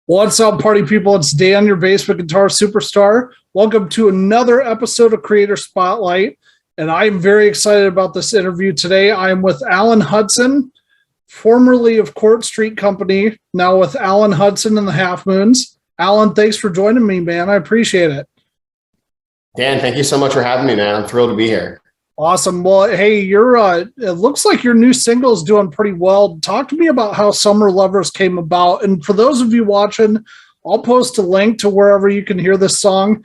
What's up, party people? It's Dan, your basement guitar superstar. Welcome to another episode of Creator Spotlight. And I'm very excited about this interview today. I'm with Allen Hudson, formerly of Court Street Company, now with Allen Hudson and the Halfmoons. Allen, thanks for joining me, man. I appreciate it. Dan, thank you so much for having me, man. I'm thrilled to be here. Awesome. Well, hey, it looks like your new single is doing pretty well. Talk to me about how Summer Lovers came about. And for those of you watching, I'll post a link to wherever you can hear this song.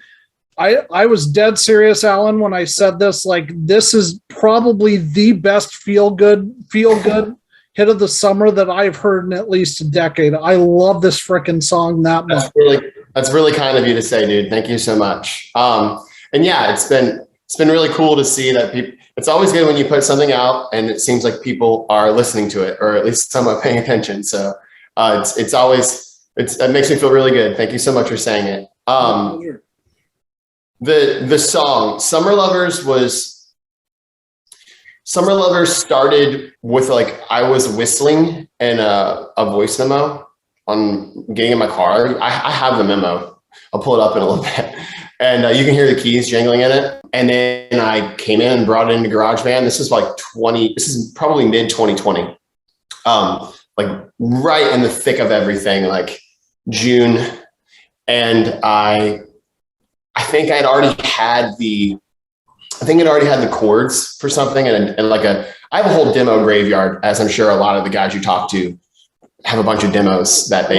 I was dead serious, Allen, when I said this. Like, this is probably the best feel good hit of the summer that I've heard in at least a decade. I love this freaking song that much. That's really kind of you to say, dude. Thank you so much. And yeah, it's been really cool to see that people. It's always good when you put something out and it seems like people are listening to it, or at least somewhat paying attention. So it makes me feel really good. Thank you so much for saying it. The song Summer Lovers started with, like, I was whistling in a voice memo on getting in my car. I have the memo. I'll pull it up in a little bit. And you can hear the keys jangling in it. And then I came in and brought it into GarageBand. This is probably mid 2020. Like right in the thick of everything, like June. And I think I'd already had the chords for something, and I have a whole demo graveyard, as I'm sure a lot of the guys you talk to have a bunch of demos that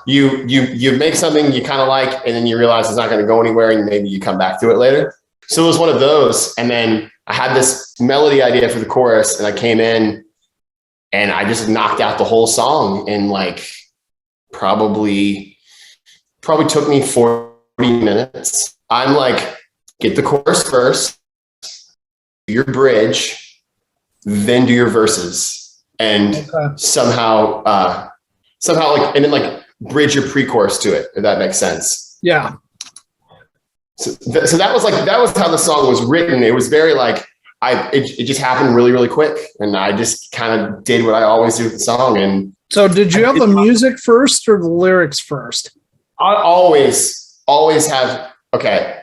you make something you kind of like, and then you realize it's not going to go anywhere, and maybe you come back to it later. So it was one of those. And then I had this melody idea for the chorus, and I came in and I just knocked out the whole song in probably took me 40 minutes. I'm like, get the chorus first, do your bridge, then do your verses, and somehow and then bridge your pre-chorus to it, if that makes sense. Yeah. So that was how the song was written. It was very it just happened really, really quick, and I just kind of did what I always do with the song. And so, did you have the music first or the lyrics first? I always have. Okay,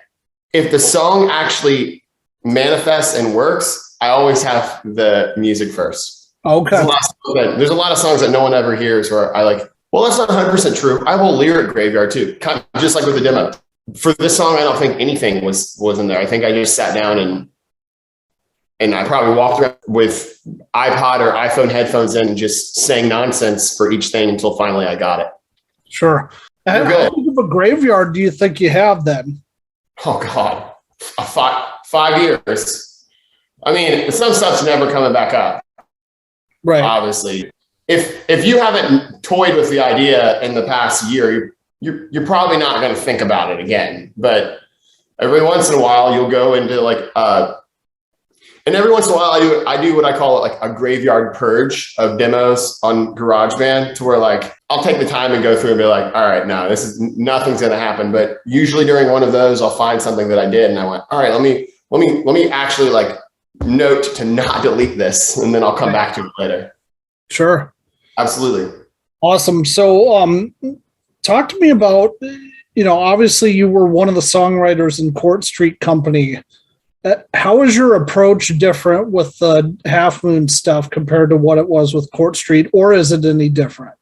if the song actually manifests and works, I always have the music first. Okay. There's a lot of songs that no one ever hears where well, that's not 100% true. I have a whole lyric graveyard too, kind of just like with the demo. For this song, I don't think anything was in there. I think I just sat down and I probably walked around with iPod or iPhone headphones in and just sang nonsense for each thing until finally I got it. Sure. How big of a graveyard do you think you have then? Oh God, 5 years. I mean, some stuff's never coming back up. Right. Obviously, if you haven't toyed with the idea in the past year, you're probably not going to think about it again. But every once in a while, you'll go into and every once in a while, I do what I call a graveyard purge of demos on GarageBand, to where I'll take the time and go through and be like, all right, no, nothing's going to happen. But usually during one of those, I'll find something that I did, and I went, all right, let me actually note to not delete this, and then I'll come back to it later. Sure. Absolutely. Awesome. So talk to me about, obviously you were one of the songwriters in Court Street Company. How is your approach different with the Halfmoon stuff compared to what it was with Court Street, or is it any different?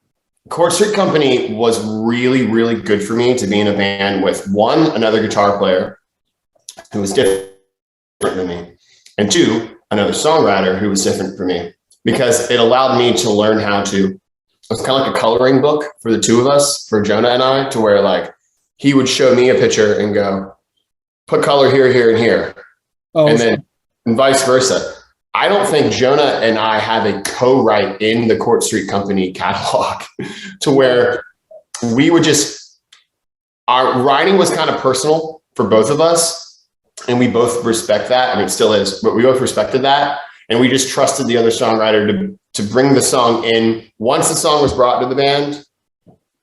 Court Street Company was really, really good for me to be in a band with, one, another guitar player who was different than me, and two, another songwriter who was different for me, because it allowed me to learn how to, it's kind of like a coloring book for the two of us, for Jonah and I, to where he would show me a picture and go, put color here, here, and here. Oh, and then and vice versa. I don't think Jonah and I have a co-write in the Court Street Company catalog to where we would our writing was kind of personal for both of us, and we both respect that. I mean, it still is, but we both respected that. And we just trusted the other songwriter to bring the song in. Once the song was brought to the band,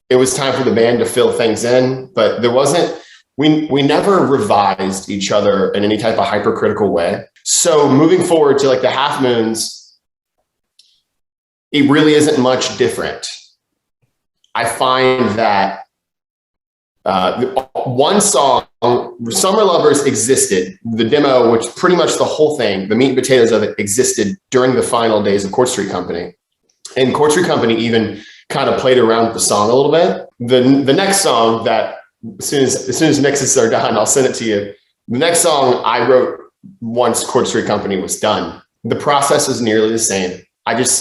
it was time for the band to fill things in, but there wasn't, we never revised each other in any type of hypercritical way. So moving forward to the Halfmoons, it really isn't much different. I find that one song, Summer Lovers, existed. The demo, which pretty much the whole thing, the meat and potatoes of it, existed during the final days of Court Street Company. And Court Street Company even kind of played around with the song a little bit. The next song that, as soon as mixes are done, I'll send it to you. The next song I wrote once Court Street Company was done. The process is nearly the same. Every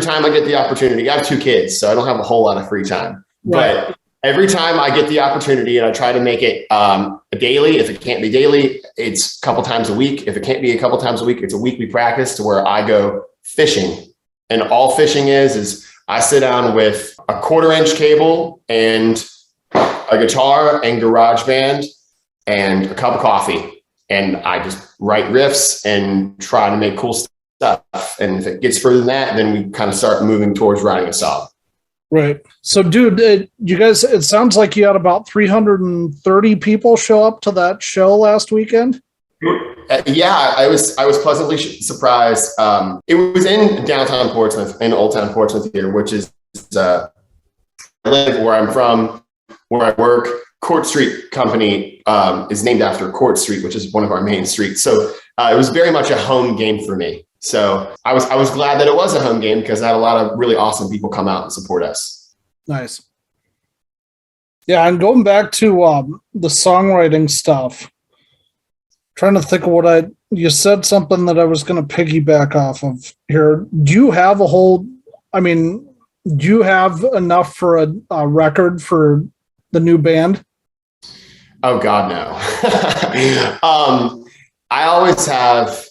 time I get the opportunity, I have 2 kids, so I don't have a whole lot of free time. Right. But every time I get the opportunity, and I try to make it a daily. If it can't be daily, it's a couple times a week. If it can't be a couple times a week, it's a weekly practice to where I go fishing. And all fishing is I sit down with a 1/4-inch cable and a guitar and GarageBand and a cup of coffee. And I just write riffs and try to make cool stuff. And if it gets further than that, then we kind of start moving towards writing a song. Right. So, dude, you guys, it sounds like you had about 330 people show up to that show last weekend. Yeah, I was pleasantly surprised. It was in downtown Portsmouth, in Old Town Portsmouth here, which is I live where I'm from, where I work. Court Street Company is named after Court Street, which is one of our main streets. So it was very much a home game for me. So I was glad that it was a home game because I had a lot of really awesome people come out and support us. Nice. Yeah, and going back to the songwriting stuff, trying to think of you said something that I was going to piggyback off of here. Do you have do you have enough for a record for the new band? Oh God, no. I always have.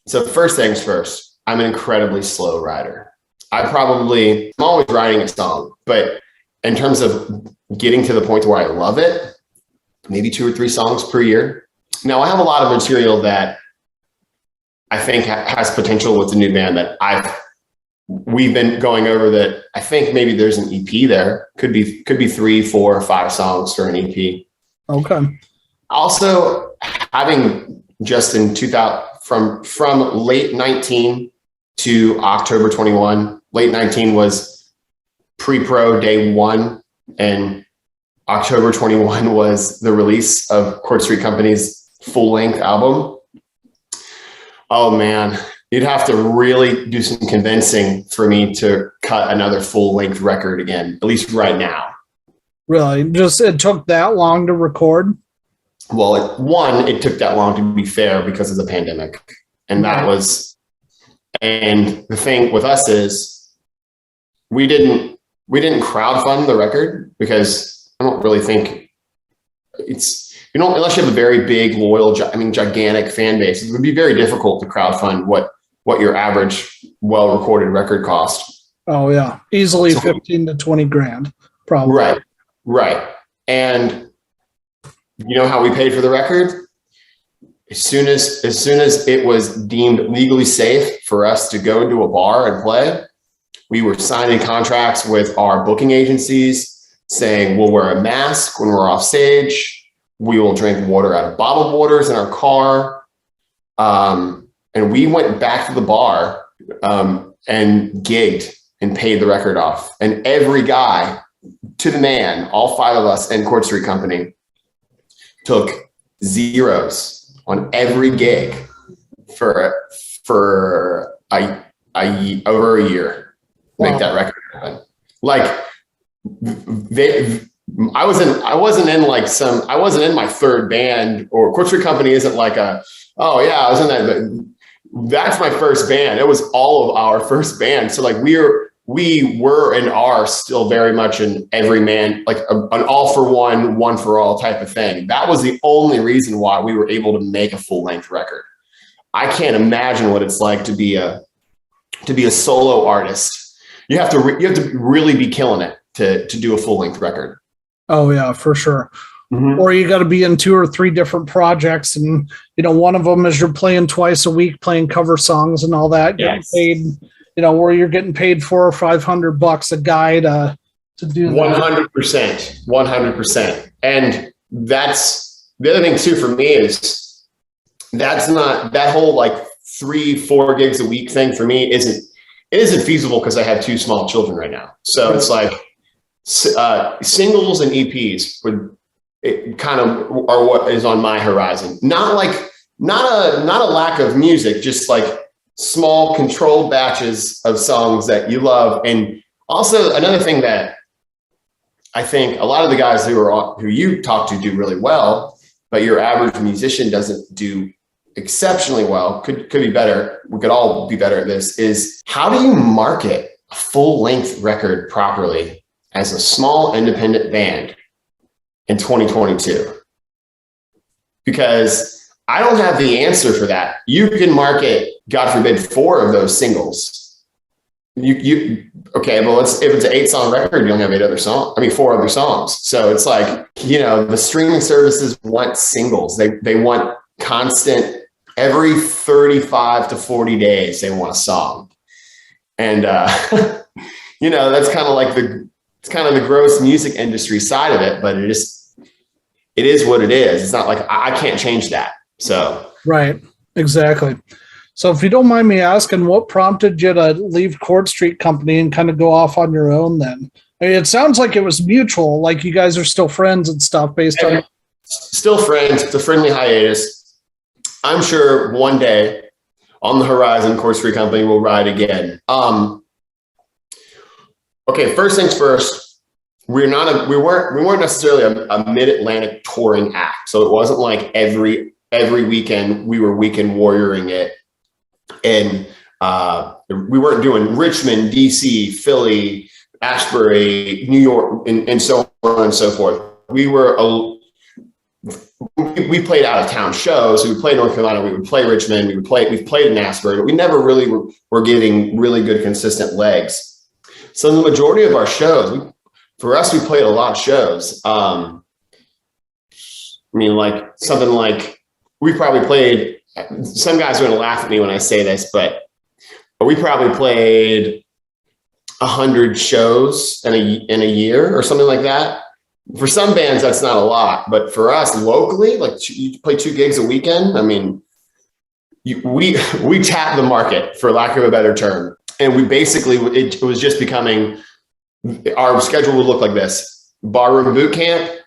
So first things first, I'm an incredibly slow writer. I'm always writing a song, but in terms of getting to the point where I love it, maybe 2 or 3 songs per year. Now I have a lot of material that I think has potential with the new band that we've been going over that I think maybe there's an EP there. Could be 3, 4, or 5 songs for an EP. Okay. Also, having just in 2000 from late 19 to October 21, late 19 was pre-pro day 1, and October 21 was the release of Court Street Company's full-length album. Oh man, you'd have to really do some convincing for me to cut another full-length record again, at least right now. Really? It took that long to record? Well, it took that long to be fair because of the pandemic. And and the thing with us is we didn't crowdfund the record because I don't really think unless you have a very big, loyal, gigantic fan base, it would be very difficult to crowdfund what your average well-recorded record cost. Oh yeah. Easily 15 to 20 grand, probably. Right. And you know how we paid for the record? As soon as it was deemed legally safe for us to go into a bar and play, we were signing contracts with our booking agencies saying we'll wear a mask when we're off stage. We will drink water out of bottled waters in our car. And we went back to the bar and gigged and paid the record off. And every guy, to the man, all 5 of us in Court Street Company took zeros on every gig for over a year. Make that record happen. Like I wasn't in my 3rd band, or Court Street Company isn't like I was in that. That's my first band. It was all of our first band. So like we were and are still very much an everyman, like an all for one for all type of thing. That was the only reason why we were able to make a full length record. I can't imagine what it's like to be a solo artist. You have to really be killing it to do a full length record. Oh yeah, for sure. Mm-hmm. Or you got to be in 2 or 3 different projects, and one of them is you're playing twice a week, playing cover songs and all that. Getting paid, where you're getting paid $400 or $500 a guy to do that. 100%. And that's the other thing too for me is that's not that whole like 3-4 gigs a week thing for me it isn't feasible because I have 2 small children right now. So it's like singles and EPs it kind of are what is on my horizon. Not a lack of music, just like small controlled batches of songs that you love. And also another thing that I think a lot of the guys who you talk to do really well, but your average musician doesn't do exceptionally well, could be better. We could all be better at this, is how do you market a full-length record properly as a small independent band in 2022? Because I don't have the answer for that. You can market, God forbid, 4 of those singles. Okay, well, if it's an 8-song record, you only have 4 other songs. So it's like, the streaming services want singles. They want constant, every 35 to 40 days, they want a song. And, that's kind of like it's kind of the gross music industry side of it, but it is what it is. It's not like I can't change that. So. Right. Exactly. So if you don't mind me asking, what prompted you to leave Court Street Company and kind of go off on your own then? I mean, it sounds like it was mutual, like you guys are still friends and stuff based on. Still friends. It's a friendly hiatus. I'm sure one day on the horizon, Court Street Company will ride again. Okay, first things first. We weren't necessarily a mid-Atlantic touring act, so it wasn't like every weekend we were weekend warrioring it, and we weren't doing Richmond, DC, Philly, Ashbury, New York, and so on and so forth. We played out of town shows. We played North Carolina. We would play Richmond. We've played in Ashbury, but we never really were getting really good consistent legs. So the majority of our shows, for us, we played a lot of shows. Like something like, we probably played, some guys are going to laugh at me when I say this, but we probably played 100 shows in a year or something like that. For some bands, that's not a lot, but for us locally, like you play 2 gigs a weekend. I mean, we tap the market, for lack of a better term. And we basically, it was just becoming, our schedule would look like this: barroom boot camp,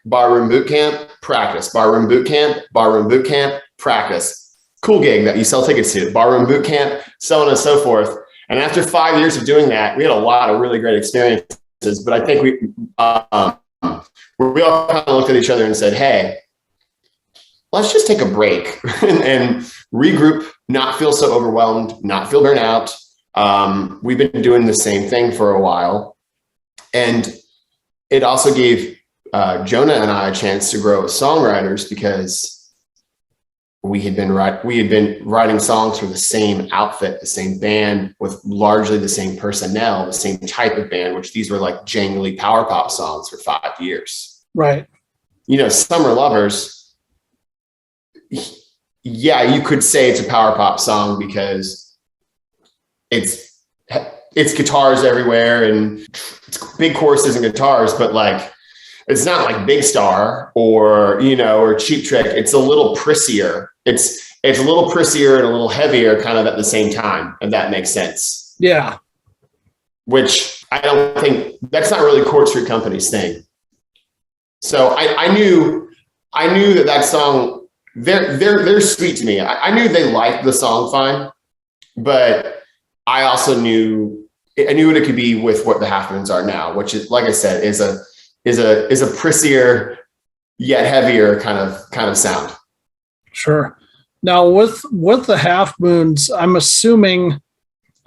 practice, barroom boot camp, practice. Cool gig that you sell tickets to, barroom boot camp, so on and so forth. And after 5 years of doing that, we had a lot of really great experiences. But I think we all kind of looked at each other and said, hey, let's just take a break and regroup, not feel so overwhelmed, not feel burnt out. We've been doing the same thing for a while. And it also gave Jonah and I a chance to grow as songwriters, because we had been writing songs for the same outfit, the same band, with largely the same personnel, the same type of band, which these were like jangly power pop songs for 5 years. Right. Summer Lovers, yeah, you could say it's a power pop song because it's guitars everywhere and it's big choruses and guitars, but like, it's not like Big Star or Cheap Trick. It's a little prissier. It's a little prissier and a little heavier kind of at the same time, if that makes sense. Yeah. Which I don't think, that's not really Court Street Company's thing. So I knew that song, they're sweet to me. I knew they liked the song fine, but I also knew what it could be with what the Halfmoons are now, which is, like I said, is a prissier yet heavier kind of sound. Sure. Now with the Halfmoons, I'm assuming,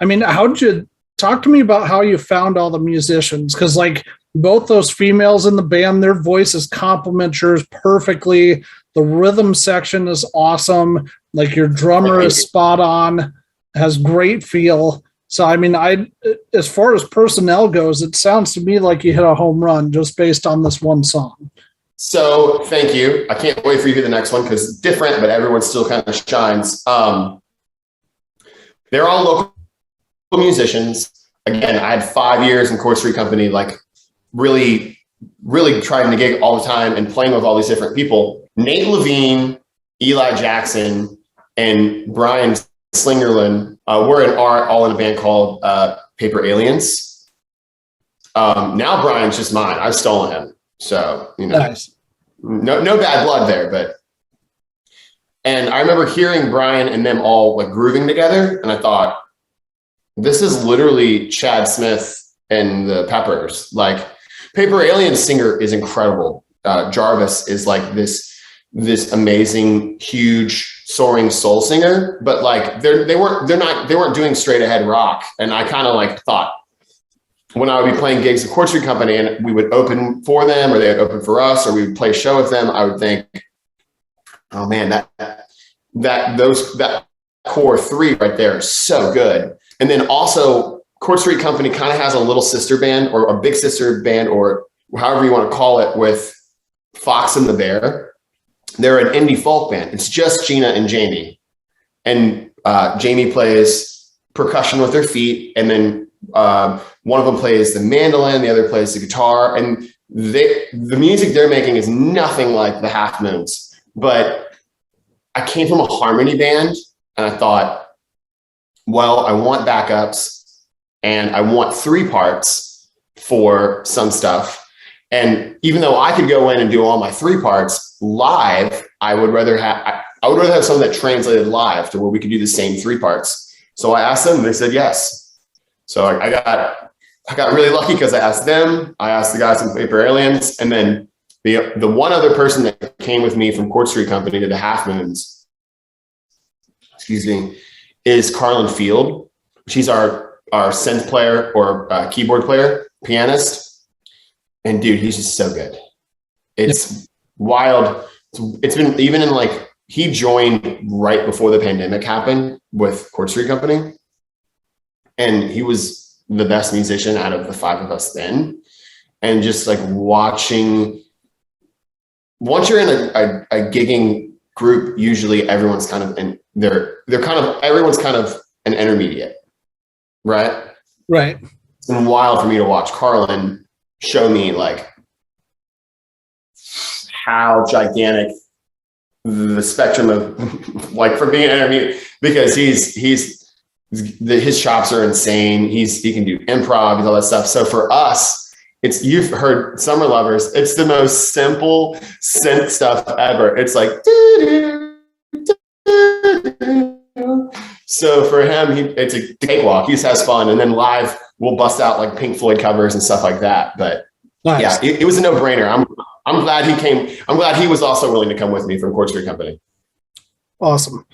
how'd you talk to me about how you found all the musicians? Because like both those females in the band, their voices complement yours perfectly. The rhythm section is awesome. Like your drummer is spot on, has great feel. So, as far as personnel goes, it sounds to me like you hit a home run just based on this one song. So thank you. I can't wait for you to hear the next one because it's different, but everyone still kind of shines. They're all local musicians. Again, I had 5 years in Court Street Company, like really, really trying to gig all the time and playing with all these different people. Nate Levine, Eli Jackson, and Brian Slingerland. We're all in a band called Paper Aliens. Now Brian's just mine. I've stolen him. So, Nice. No bad blood there, and I remember hearing Brian and them all like grooving together. And I thought, this is literally Chad Smith and the Peppers. Like, Paper Aliens singer is incredible. Jarvis is like this amazing, huge, soaring soul singer, but like they weren't doing straight ahead rock. And I kind of like thought, when I would be playing gigs at Chord Street Company and we would open for them, or they would open for us, or we would play a show with them, I would think, oh man, that core three right there is so good. And then also Chord Street Company kind of has a little sister band, or a big sister band, or however you want to call it, with Fox and the Bear. They're an indie folk band. It's just Gina and Jamie. And Jamie plays percussion with her feet. And then one of them plays the mandolin, the other plays the guitar. And the music they're making is nothing like the Halfmoons. But I came from a harmony band, and I thought, well, I want backups and I want three parts for some stuff. And even though I could go in and do all my three parts live, I would rather have something that translated live to where we could do the same three parts. So I asked them, they said yes. So I got really lucky because I asked them, I asked the guys from Paper Aliens, and then the one other person that came with me from Chord Street Company to the Halfmoons, is Carlin Field. She's our synth player, or keyboard player, pianist. And dude, he's just so good. It's wild. It's been, even in like, he joined right before the pandemic happened with Chord Street Company. And he was the best musician out of the five of us then. And just like watching, once you're in a gigging group, usually everyone's kind of in, everyone's kind of an intermediate, right? Right. It's been wild for me to watch Carlin show me like how gigantic the spectrum of like from being an intermediate, because his chops are insane. He can do improv and all that stuff. So for us, you've heard Summer Lovers. It's the most simple synth stuff ever. It's like, so for him, it's a cakewalk. He just has fun, and then live we'll bust out like Pink Floyd covers and stuff like that. But nice. Yeah, it was a no-brainer. I'm glad he came. I'm glad he was also willing to come with me from Chord Street Company. Awesome.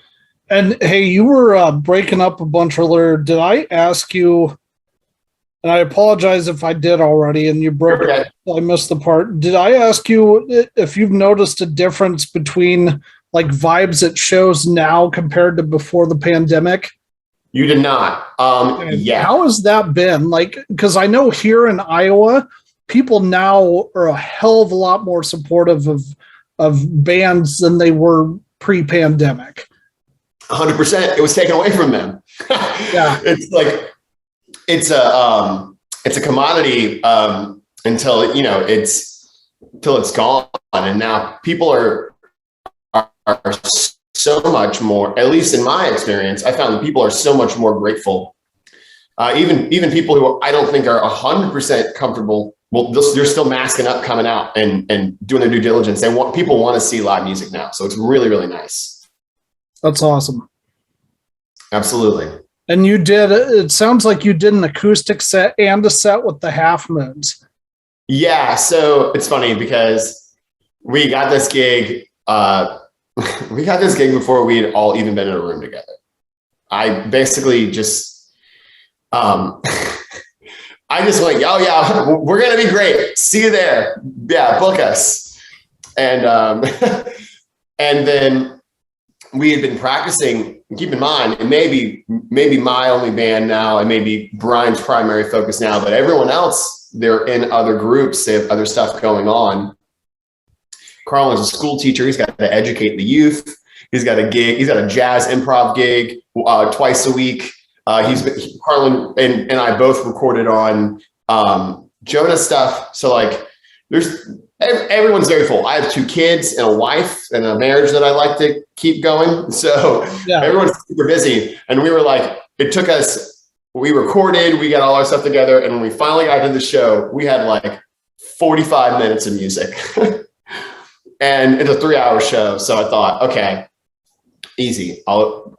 And hey, you were breaking up a bunch earlier. Did I ask you? And I apologize if I did already, and you broke it. I missed the part. Did I ask you if you've noticed a difference between like vibes at shows now compared to before the pandemic? You did not. Yeah. How has that been? Like, because I know here in Iowa, people now are a hell of a lot more supportive of bands than they were pre-pandemic. 100%. It was taken away from them. Yeah. It's like, it's a commodity until it's gone. And now people are so much more, at least in my experience, I found that people are so much more grateful. Even people who I don't think are 100% comfortable, well, they're still masking up, coming out and doing their due diligence. People want to see live music now. So it's really, really nice. That's awesome. Absolutely. And it sounds like you did an acoustic set and a set with the Halfmoons. Yeah. So it's funny because we got this gig. Before we had all even been in a room together. I basically just, I just went, oh yeah, we're going to be great. See you there. Yeah. Book us. And, and then we had been practicing. Keep in mind, it may be my only band now, and maybe Brian's primary focus now, but everyone else, they're in other groups. They have other stuff going on. Carlin's a school teacher. He's got to educate the youth. He's got a gig. He's got a jazz improv gig twice a week. Carlin and I both recorded on Jonah stuff. So like, everyone's very full. I have 2 kids and a wife and a marriage that I like to keep going. So yeah. Everyone's super busy. And we were like, it took us we recorded, we got all our stuff together. And when we finally got to the show, we had like 45 minutes of music and it's a 3-hour show. So I thought, okay, easy. I'll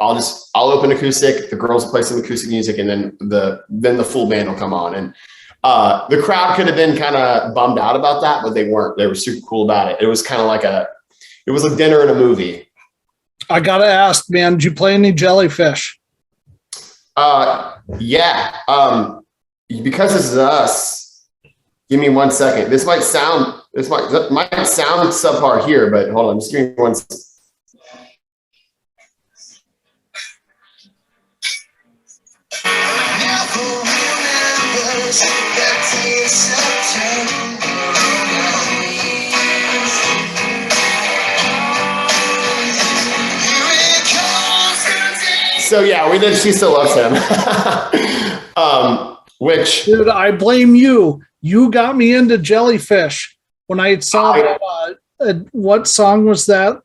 open acoustic. The girls will play some acoustic music, and then the full band will come on. And the crowd could have been kind of bummed out about that, but they weren't. They were super cool about it. It was kind of like it was a dinner and a movie. I gotta ask, man, did you play any Jellyfish? Yeah. Because this is us. Give me 1 second. This might sound subpar here, but hold on. Just give me 1 second. So yeah, we did She Still Loves Him. Which, dude, I blame you. You got me into Jellyfish when I saw that. What song was that?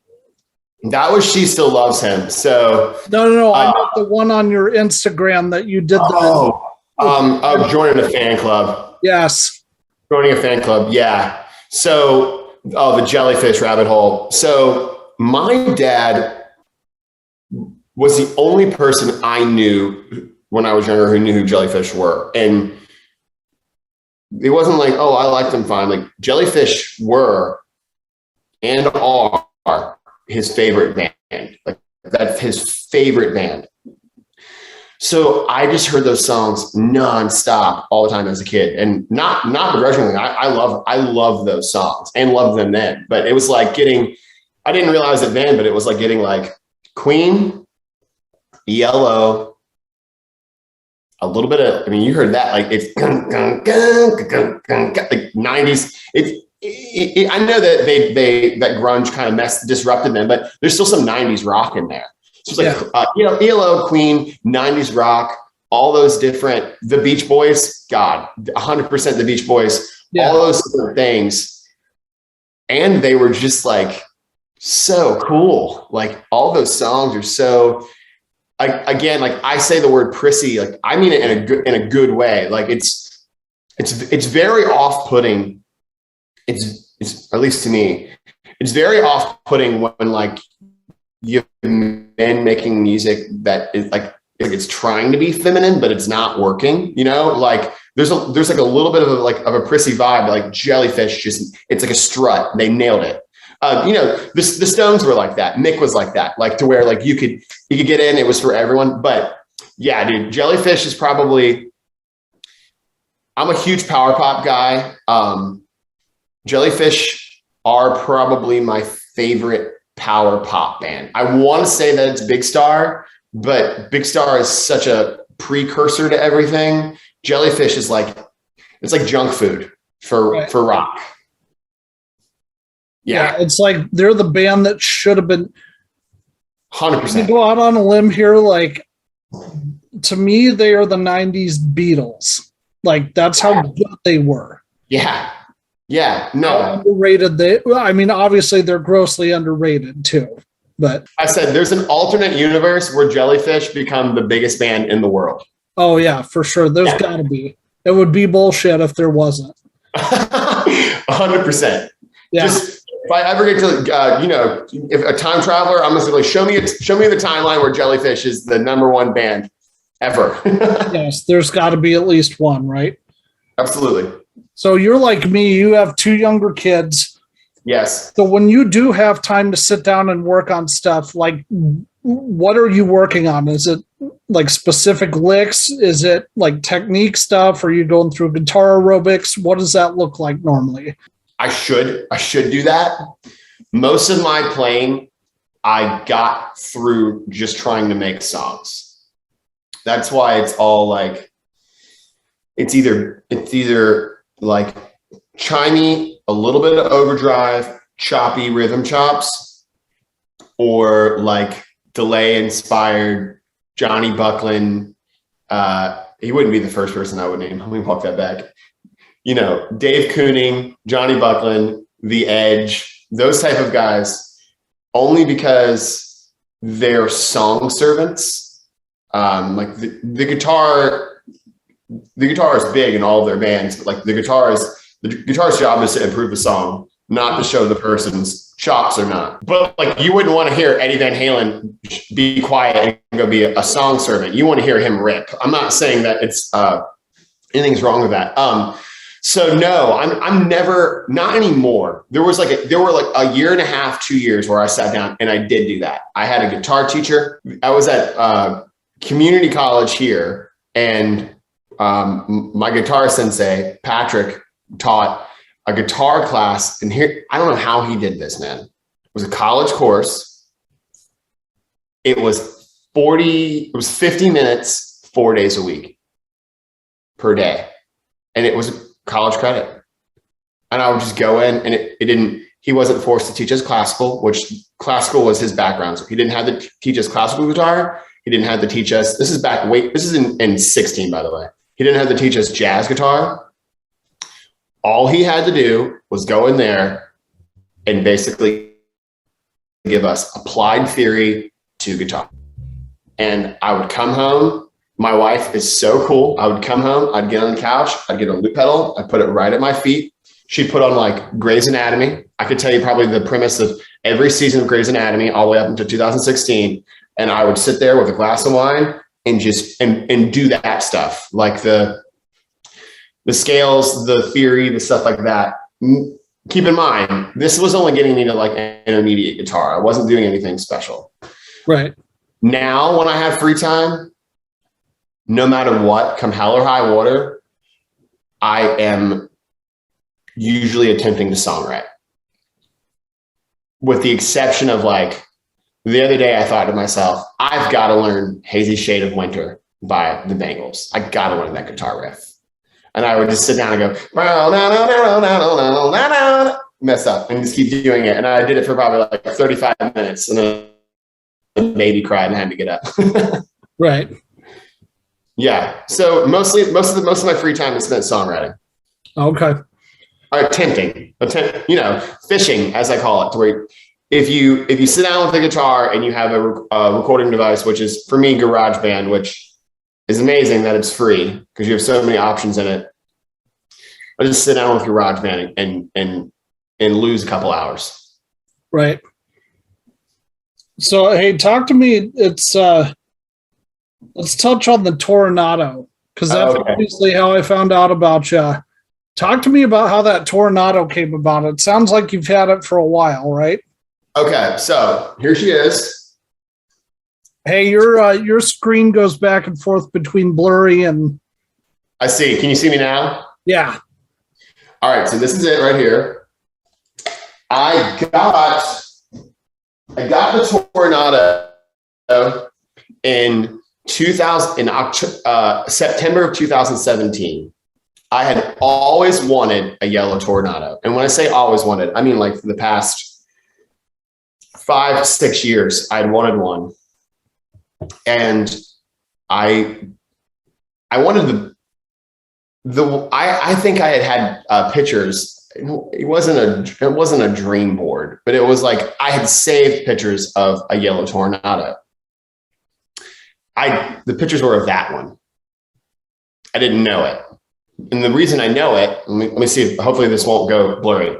That was She Still Loves Him. So no. I meant the one on your Instagram that you did. Joining a fan club. Yes. Joining a fan club. Yeah. So, the Jellyfish rabbit hole. So my dad was the only person I knew when I was younger who knew who Jellyfish were. And it wasn't like, oh, I liked them fine. Like, Jellyfish were and are his favorite band. Like, that's his favorite band. So I just heard those songs nonstop all the time as a kid, and not begrudgingly. I love those songs and loved them then. But it was like I didn't realize it then, but it was like getting like Queen, Yellow, a little bit of, I mean, you heard that, like it's like 90s. I know that that grunge kind of disrupted them, but there's still some 90s rock in there. So it's like, ELO, Queen, 90s rock, all those different, the Beach Boys, God, 100% the Beach Boys, all those different things. And they were just like, so cool. Like, all those songs are so, again, like I say the word prissy, like I mean it in a good way. Like it's very off-putting. It's at least to me, it's very off-putting when like you have men making music that is like it's trying to be feminine, but it's not working. You know, like there's like a little bit of a prissy vibe. Like Jellyfish, it's like a strut. They nailed it. The Stones were like that. Mick was like that, like to where like you could get in. It was for everyone. But yeah, dude, Jellyfish is probably. I'm a huge power pop guy. Jellyfish are probably my favorite power pop band. I want to say that it's Big Star, but Big Star is such a precursor to everything. Jellyfish is like, it's like junk food for rock. Yeah, it's like they're the band that should have been 100%. Go out on a limb here, like to me, they are the 90s Beatles. Like that's how good they were. Yeah, no. How underrated I mean, obviously they're grossly underrated too. But I said there's an alternate universe where Jellyfish become the biggest band in the world. Oh yeah, for sure. There's gotta be. It would be bullshit if there wasn't. 100%. Yeah. Just if I ever get to, if a time traveler, I'm just like, show me the timeline where Jellyfish is the #1 band ever. Yes, there's got to be at least one, right? Absolutely. So you're like me. You have 2 younger kids. Yes. So when you do have time to sit down and work on stuff, like what are you working on? Is it like specific licks? Is it like technique stuff? Are you going through guitar aerobics? What does that look like normally? I should do that. Most of my playing, I got through just trying to make songs. That's why it's all like, it's either like chimey, a little bit of overdrive, choppy rhythm chops, or like delay inspired Johnny Buckland. He wouldn't be the first person I would name. Let me walk that back. Dave Kooning, Johnny Buckland, The Edge, those type of guys, only because they're song servants. Like the guitar the guitar is big in all of their bands, but like the guitarist's job is to improve the song, not to show the person's chops or not. But like you wouldn't want to hear Eddie Van Halen be quiet and go be a song servant. You want to hear him rip. I'm not saying that it's anything's wrong with that. So no, I'm never, not anymore. There were like a year and a half, 2 years where I sat down and I did do that. I had a guitar teacher. I was at community college here, and my guitar sensei, Patrick, taught a guitar class. And here, I don't know how he did this, man. It was a college course. It was 50 minutes, 4 days a week per day. And it was college credit. And I would just go in, and he wasn't forced to teach us classical, which classical was his background. So he didn't have to teach us classical guitar. He didn't have to teach us, this is in 16, by the way. He didn't have to teach us jazz guitar. All he had to do was go in there and basically give us applied theory to guitar. And I would come home. My wife is so cool. I would come home, I'd get on the couch, I'd get a loop pedal, I'd put it right at my feet. She'd put on like Grey's Anatomy. I could tell you probably the premise of every season of Grey's Anatomy all the way up until 2016. And I would sit there with a glass of wine and just and do that stuff, like the scales, the theory, the stuff like that. Keep in mind, this was only getting me to like intermediate guitar. I wasn't doing anything special. Right. Now, when I have free time, no matter what, come hell or high water, I am usually attempting to songwrite. With the exception of like, the other day I thought to myself, I've got to learn Hazy Shade of Winter by the Bangles. I got to learn that guitar riff. And I would just sit down and go, mess up and just keep doing it. And I did it for probably like 35 minutes. And then the baby cried and I had to get up. Right. Yeah. So most of my free time is spent songwriting. Okay. Attempting, fishing, as I call it, to where if you sit down with a guitar and you have a recording device, which is for me GarageBand, which is amazing that it's free because you have so many options in it. I just sit down with GarageBand and lose a couple hours. Right. So hey, talk to me. It's let's touch on the Toronado, because that's obviously how I found out about you. Talk to me about how that Toronado came about. It sounds like you've had it for a while, right? Okay, so here she is. Hey, your screen goes back and forth between blurry and. I see. Can you see me now? Yeah. All right, so this is it right here. I got the Toronado in September of 2017. I had always wanted a yellow Toronado. And when I say always wanted, I mean like for the past 5-6 years, I'd wanted one. And I wanted I think I had pictures. It wasn't a dream board, but it was like I had saved pictures of a yellow Toronado. The pictures were of that one. I didn't know it. And the reason I know it, let me see if hopefully this won't go blurry.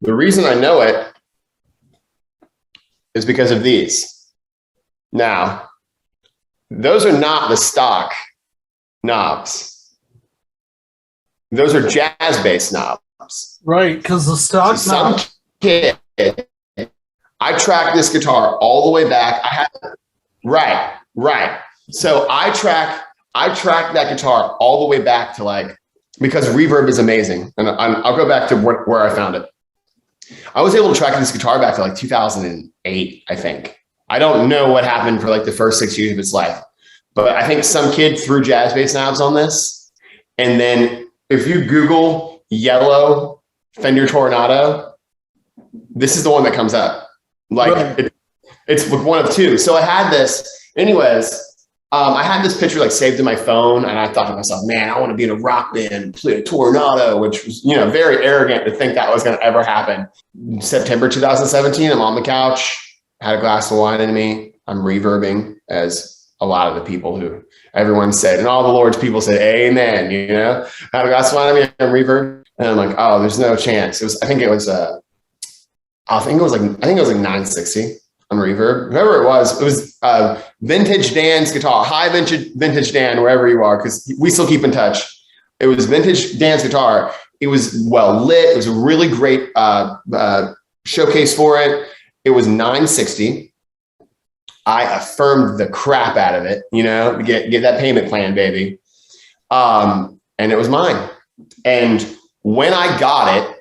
The reason I know it is because of these. Now, those are not the stock knobs. Those are jazz-based knobs. Right, because the stock some kid, I tracked this guitar all the way back. Right. So I tracked that guitar all the way back to like, because reverb is amazing. And I'll go back to where I found it. I was able to track this guitar back to like 2008, I think. I don't know what happened for like the first 6 years of its life, but I think some kid threw jazz bass knobs on this. And then if you Google yellow Fender Toronado, this is the one that comes up. Like right. It's one of two. So I had this anyways. I had this picture like saved in my phone, and I thought to myself, man, I want to be in a rock band and play a Toronado, which was, very arrogant to think that was going to ever happen. September 2017, I'm on the couch, had a glass of wine in me. I'm reverbing as a lot of the people who everyone said, and all the Lord's people said, amen, you know, that's why I'm in reverb. And I'm like, oh, there's no chance. I think it was like 960 on reverb. Whoever it was vintage Dan's guitar, high vintage Dan, wherever you are, because we still keep in touch. It was vintage Dan's guitar. It was well lit. It was a really great showcase for it. It was 960. I affirmed the crap out of it, you know, get that payment plan, baby. And it was mine. And when I got it,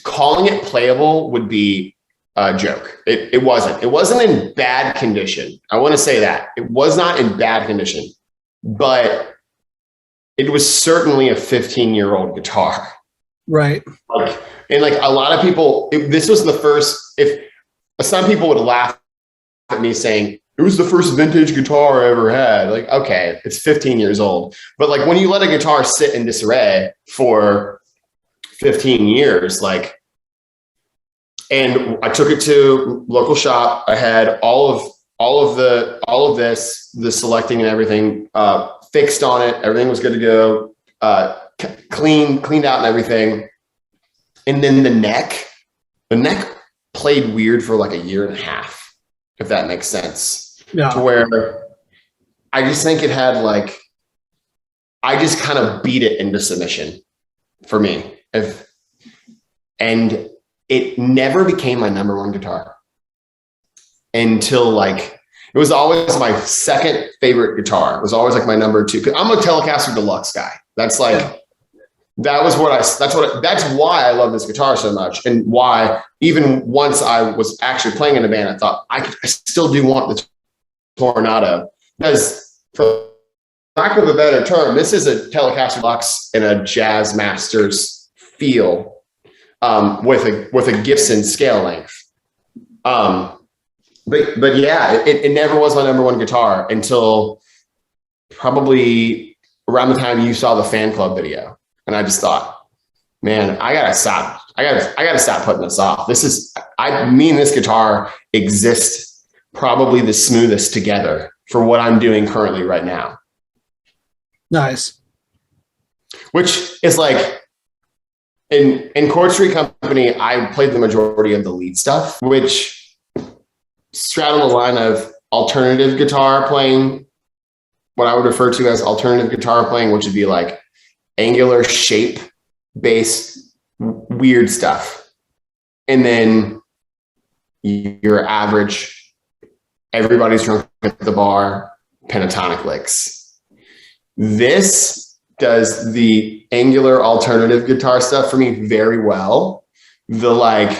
calling it playable would be a joke. It wasn't in bad condition. I want to say that it was not in bad condition, but it was certainly a 15-year-old guitar. Right. And like a lot of people, this was the first, some people would laugh at me saying, it was the first vintage guitar I ever had. Like, okay, it's 15 years old. But like when you let a guitar sit in disarray for 15 years, like, and I took it to local shop. I had all of this, the selecting and everything fixed on it. Everything was good to go, cleaned out and everything. And then the neck played weird for like a year and a half, if that makes sense. Yeah. To where I just think it had like, I just kind of beat it into submission for me. And it never became my number one guitar until like, it was always my second favorite guitar. It was always like my number two. I'm a Telecaster Deluxe guy. That's like, that's why I love this guitar so much. And why even once I was actually playing in a band, I thought I still do want the Toronado, because for lack of a better term, this is a Telecaster Deluxe in a Jazz Masters feel, with a Gibson scale length. But yeah, it never was my number one guitar until probably around the time you saw the Fan Club video. And I just thought, man, I gotta stop putting this off. Me and this guitar exist probably the smoothest together for what I'm doing currently right now. Nice. Which is like, in Chord Street Company, I played the majority of the lead stuff, which straddled the line of alternative guitar playing, what I would refer to as alternative guitar playing, which would be like angular shape based weird stuff. And then your average, everybody's drunk at the bar, pentatonic licks. This does the angular alternative guitar stuff for me very well. Rick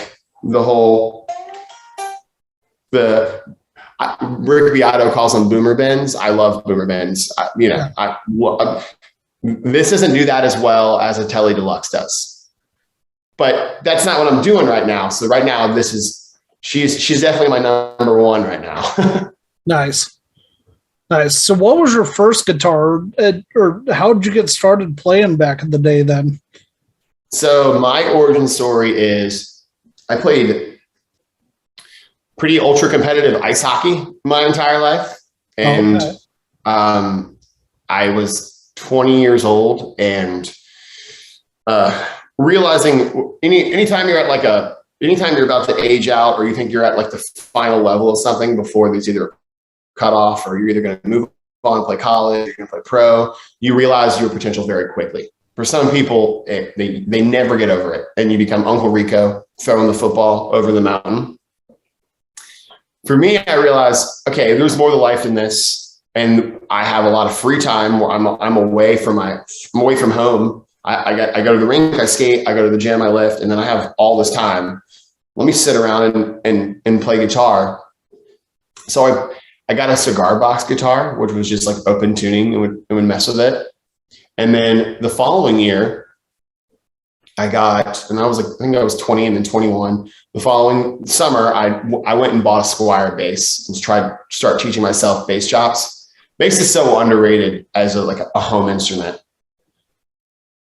Beato calls them boomer bends. I love boomer bends. This doesn't do that as well as a Tele Deluxe does, but that's not what I'm doing right now. So right now, she's definitely my number one right now. Nice. So what was your first guitar, or how did you get started playing back in the day then? So my origin story is I played pretty ultra competitive ice hockey my entire life. And I was 20 years old and realizing anytime you're about to age out, or you think you're at like the final level of something before there's either cut off, or you're either going to move on and play college, you're going to play pro, you realize your potential very quickly. For some people, they never get over it, and you become Uncle Rico throwing the football over the mountain. For me, I realized, okay, there's more to life than this, and I have a lot of free time where I'm away from home. I go to the rink, I skate, I go to the gym, I lift, and then I have all this time. Let me sit around and play guitar. So I got a cigar box guitar, which was just like open tuning and would mess with it. And then the following year, I think I was 20 and then 21. The following summer, I went and bought a Squier bass and start teaching myself bass chops. Bass is so underrated as a home instrument,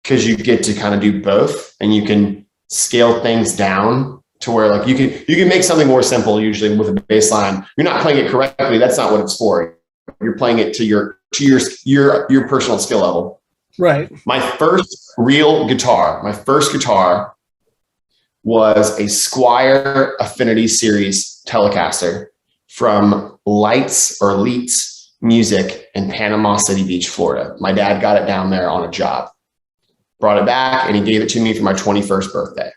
because you get to kind of do both, and you can scale things down to where like you can make something more simple usually with a bass line. You're not playing it correctly. That's not what it's for. You're playing it to your personal skill level. Right. My first guitar was a Squier Affinity Series Telecaster from Lights or Leets Music in Panama City Beach, Florida. My dad got it down there on a job, brought it back, and he gave it to me for my 21st birthday.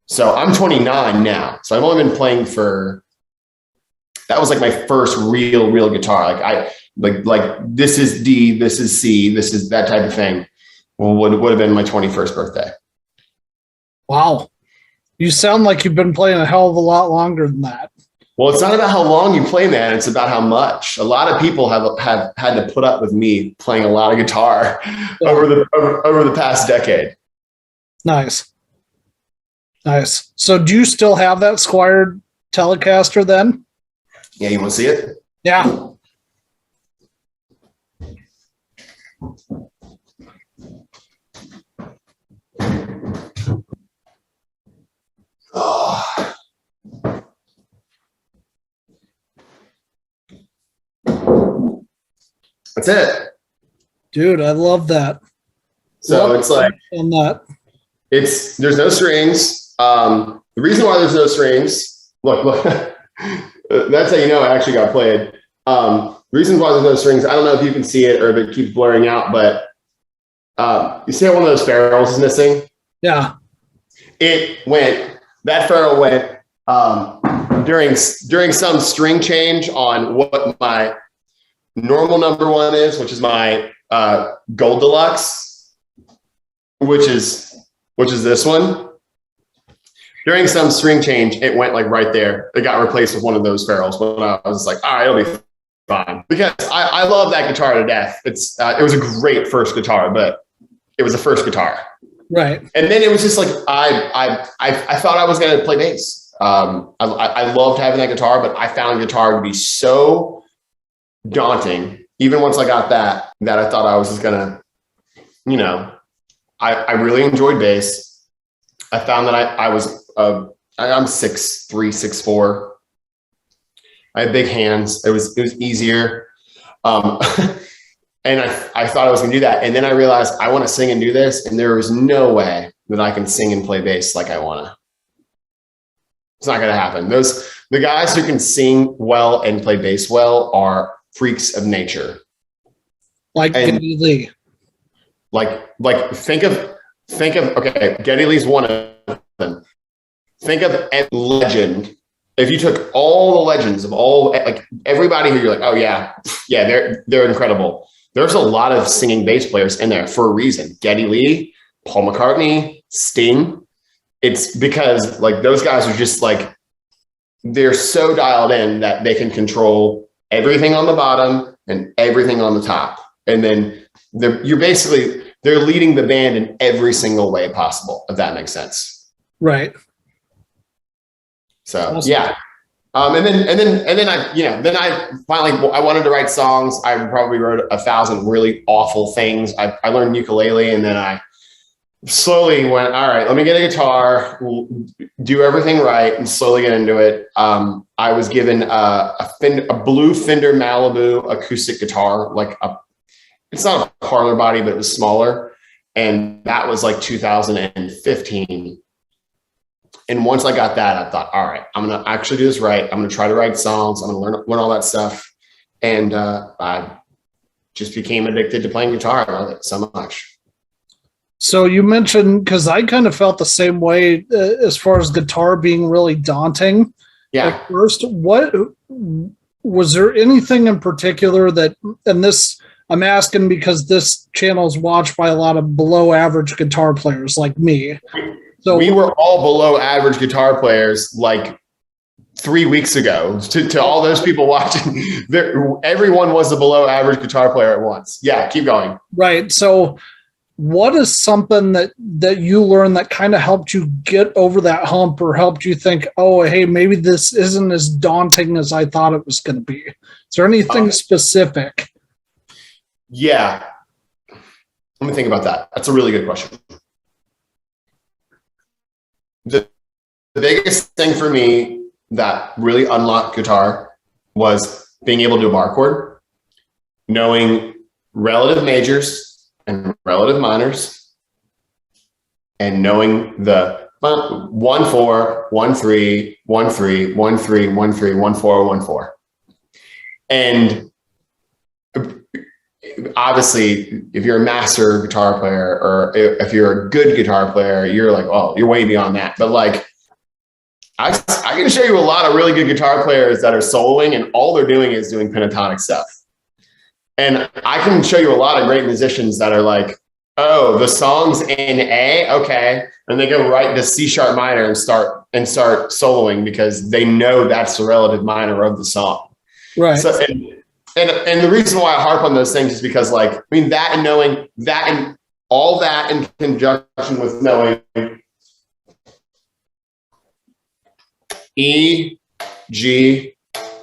So I'm 29 now. So I've only been playing that was like my first real guitar. Like this is D, this is C, this is that type of thing. Well, would have been my 21st birthday. Wow. You sound like you've been playing a hell of a lot longer than that. Well, it's not about how long you play, man. It's about how much. A lot of people have had to put up with me playing a lot of guitar over the past decade. Nice. So do you still have that Squier Telecaster then? Yeah, you want to see it? Yeah. Oh. That's it. Dude, I love that. So it's like on that. There's no strings. The reason why there's no strings, look, that's how you know it actually got played. The reason why there's no strings, I don't know if you can see it or if it keeps blurring out, but you see how one of those ferrules is missing? Yeah. That ferrule went during some string change on what my normal number one is, which is my Gold Deluxe, which is this one. During some string change, it went like right there. It got replaced with one of those ferrules. When I was like, all right, it'll be fine. Because I love that guitar to death. It was a great first guitar, but it was a first guitar. Right. And then it was just like, I thought I was going to play bass. I loved having that guitar, but I found guitar to be so daunting. Even once I got that I thought I was just going to, I really enjoyed bass. I found that I'm 6'3", 6'4". I had big hands. It was easier. And I thought I was gonna do that. And then I realized I want to sing and do this. And there was no way that I can sing and play bass like I wanna. It's not gonna happen. The guys who can sing well and play bass well are freaks of nature. Like Geddy Lee. Like think of okay, Geddy Lee's one of them. Think of a legend. If you took all the legends of like everybody who you're like, oh yeah, they're incredible. There's a lot of singing bass players in there for a reason. Geddy Lee, Paul McCartney, Sting. It's because like those guys are just like, they're so dialed in that they can control everything on the bottom and everything on the top. And then they're leading the band in every single way possible, if that makes sense. Right. So awesome. yeah. And then I finally, I wanted to write songs. I probably wrote 1,000 really awful things. I learned ukulele, and then I slowly went, all right, let me get a guitar, do everything right, and slowly get into it. I was given a blue Fender Malibu acoustic guitar, it's not a parlor body, but it was smaller. And that was like 2015. And once I got that, I thought, all right, I'm going to actually do this right. I'm going to try to write songs. I'm going to learn all that stuff. And I just became addicted to playing guitar. I love it so much. So you mentioned, because I kind of felt the same way as far as guitar being really daunting. Yeah. At first, what was there anything in particular that, and this, I'm asking because this channel is watched by a lot of below average guitar players like me. So we were all below average guitar players like 3 weeks ago. To all those people watching, everyone was a below average guitar player at once. Yeah, keep going. Right. So what is something that you learned that kind of helped you get over that hump, or helped you think, oh, hey, maybe this isn't as daunting as I thought it was going to be? Is there anything specific? Yeah. Let me think about that. That's a really good question. biggest thing for me that really unlocked guitar was being able to do a bar chord, knowing relative majors and relative minors, and knowing the 1-4, 1-3, 1-3, 1-3, 1-3, 1-4, 1-4. And obviously, if you're a master guitar player, or if you're a good guitar player, you're like, oh, you're way beyond that. But like, I can show you a lot of really good guitar players that are soloing and all they're doing is doing pentatonic stuff. And I can show you a lot of great musicians that are like, oh, the song's in A, okay. And they go right into C sharp minor and start soloing because they know that's the relative minor of the song. Right. So, and the reason why I harp on those things is because, like, I mean, that and knowing that and all that in conjunction with knowing E, G,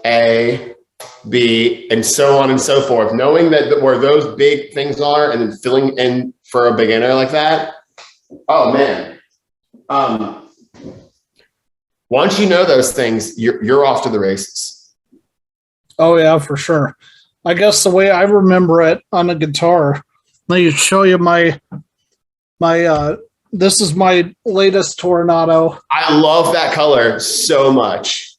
A, B, and so on and so forth, knowing that where those big things are and then filling in for a beginner like that. Oh man. Once you know those things, you're off to the races. Oh yeah, for sure. I guess the way I remember it on a guitar, let me show you my this is my latest Toronado. I love that color so much.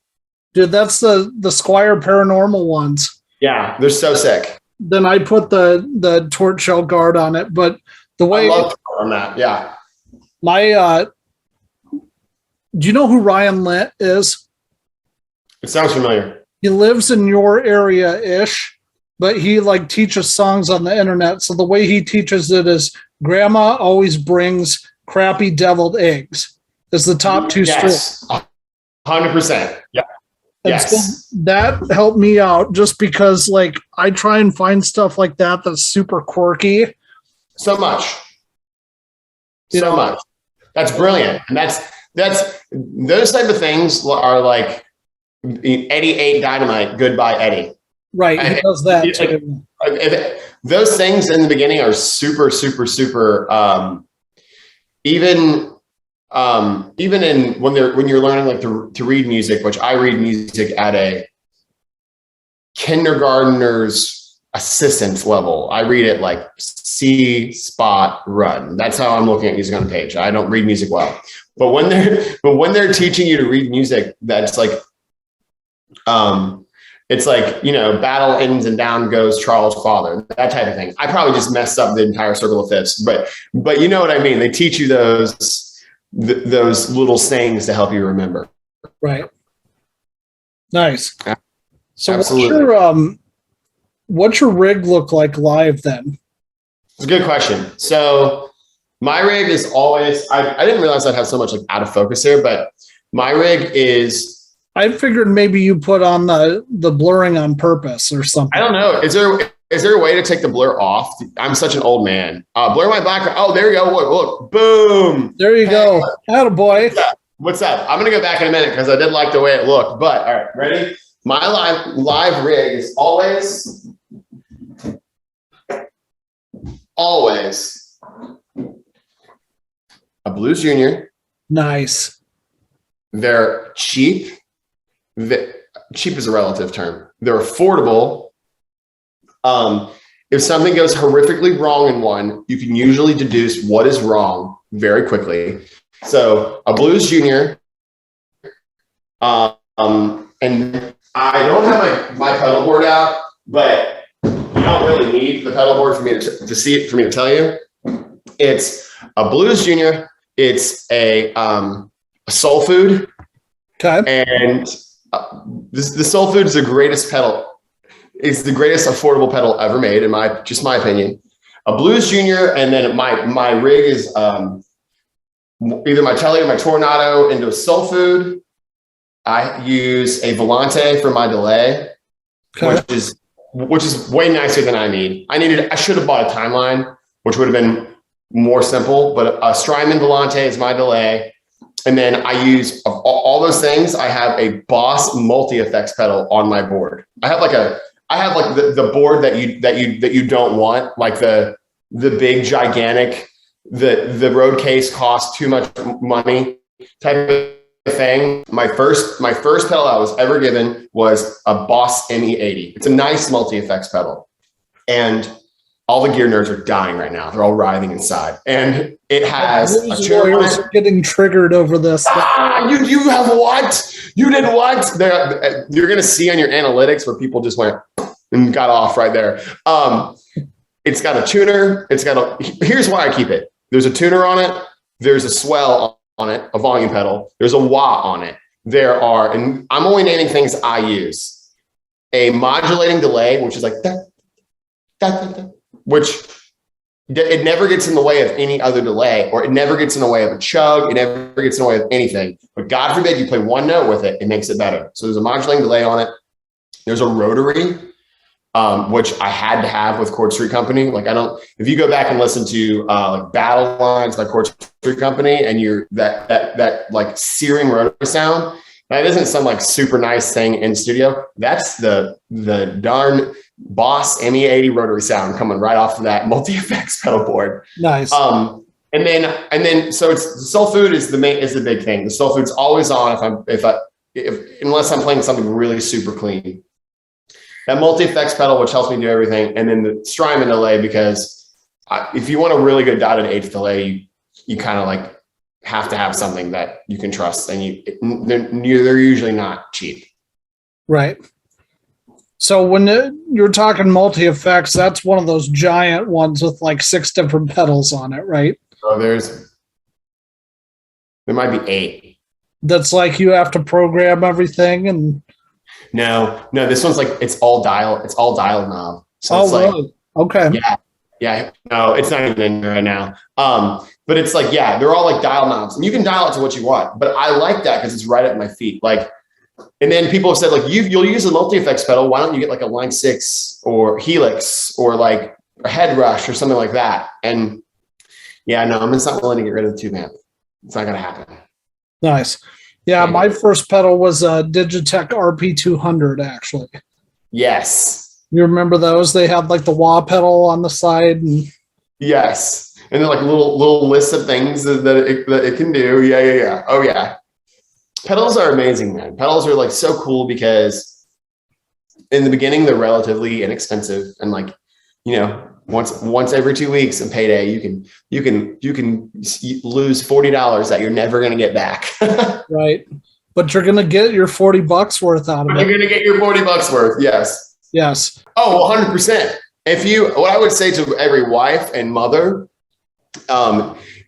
Dude, that's the Squire Paranormal ones. Yeah, they're so sick. Then I put the torch shell guard on it, but the way I love the color on that. Yeah. My do you know who Ryan Lent is? It sounds familiar. He lives in your area-ish, but he like teaches songs on the internet. So the way he teaches it is grandma always brings crappy deviled eggs as the top two strings. 100%. Yeah. And yes. so that helped me out just because like I try and find stuff like that that's super quirky. So much. You know, much. That's brilliant. And that's those type of things are like Eddie ate dynamite. Goodbye, Eddie. Right. He does that too. Those things in the beginning are super, super, super. Even in when you're learning like to read music, which I read music at a kindergartner's assistant level. I read it like C spot run. That's how I'm looking at music on a page. I don't read music well, but when they're teaching you to read music, that's like, it's like, you know, battle ends and down goes Charles' father, that type of thing. I probably just messed up the entire circle of fifths, but you know what I mean? They teach you those little sayings to help you remember. Right. Nice. So absolutely. What's your rig look like live then? It's a good question. So my rig is always, I didn't realize I'd have so much like out of focus here, but my rig is, I figured maybe you put on the blurring on purpose or something. I don't know. Is there a way to take the blur off? I'm such an old man. Blur my background. Oh, there you go. Look, boom. There you go. Attaboy. What's up? I'm going to go back in a minute because I did like the way it looked. But all right, ready? My live rig is always a Blues Junior. Nice. They're cheap. Cheap is a relative term. They're affordable. If something goes horrifically wrong in one, you can usually deduce what is wrong very quickly. So a Blues Junior, and I don't have my pedal board out, but you don't really need the pedal board for me to see it, for me to tell you. It's a Blues Junior. It's a Soul Food. Okay. And the Soul Food is the greatest pedal. It's the greatest affordable pedal ever made, in my opinion. A Blues Junior, and then my rig is either my Telly or my Toronado into a Soul Food. I use a Volante for my delay, okay, which is way nicer than I need. I should have bought a Timeline, which would have been more simple, but a Strymon Volante is my delay. And then I use all those things. I have a Boss multi-effects pedal on my board. I have the board that you don't want, like the big gigantic, the road case costs too much money type of thing. My first pedal I was ever given was a Boss ME80. It's a nice multi-effects pedal. And all the gear nerds are dying right now. They're all writhing inside. And it has a tuner on it. Are getting triggered over this. You have what? You did what? You're going to see on your analytics where people just went and got off right there. It's got a tuner. Here's why I keep it. There's a tuner on it. There's a swell on it, a volume pedal. There's a wah on it. And I'm only naming things I use. A modulating delay, which is like that, which it never gets in the way of any other delay, or it never gets in the way of a chug. It never gets in the way of anything. But God forbid you play one note with it, it makes it better. So there's a modulating delay on it. There's a rotary, which I had to have with Chord Street Company. If you go back and listen to like Battle Lines by Chord Street Company, and you're that like searing rotary sound, that isn't some like super nice thing in studio. That's the darn Boss ME80 rotary sound coming right off of that multi-effects pedal board. Nice. And then so it's the soul food is the big thing. The soul food's always on unless I'm playing something really super clean. That multi-effects pedal, which helps me do everything, and then the Strymon delay, because if you want a really good dotted eighth delay, you kind of like have to have something that you can trust, and they're usually not cheap. Right. So when you're talking multi-effects, that's one of those giant ones with like 6 different pedals on it, right? So there might be 8. That's like you have to program everything and. No, this one's like it's all dial knob. So it's really? Okay. Yeah. No, it's not even in there right now. But it's like, yeah, they're all like dial knobs, and you can dial it to what you want. But I like that because it's right at my feet. Like, and then people have said like you'll use a multi-effects pedal. Why don't you get like a Line 6 or Helix or like a Head Rush or something like that? And yeah, no, I'm just not willing to get rid of the tube amp. It's not gonna happen. Nice. Yeah, my first pedal was a Digitech RP200, actually. Yes. You remember those? They had like the wah pedal on the side. Yes. And then like little lists of things that it can do. Yeah. Oh yeah. Pedals are amazing, man. Pedals are like so cool because in the beginning they're relatively inexpensive, and like, you know, once every 2 weeks in payday, you can lose $40 that you're never going to get back. Right. But you're going to get your $40 worth out of it. You're going to get your $40 worth. Yes. Yes. Oh, 100%. What I would say to every wife and mother,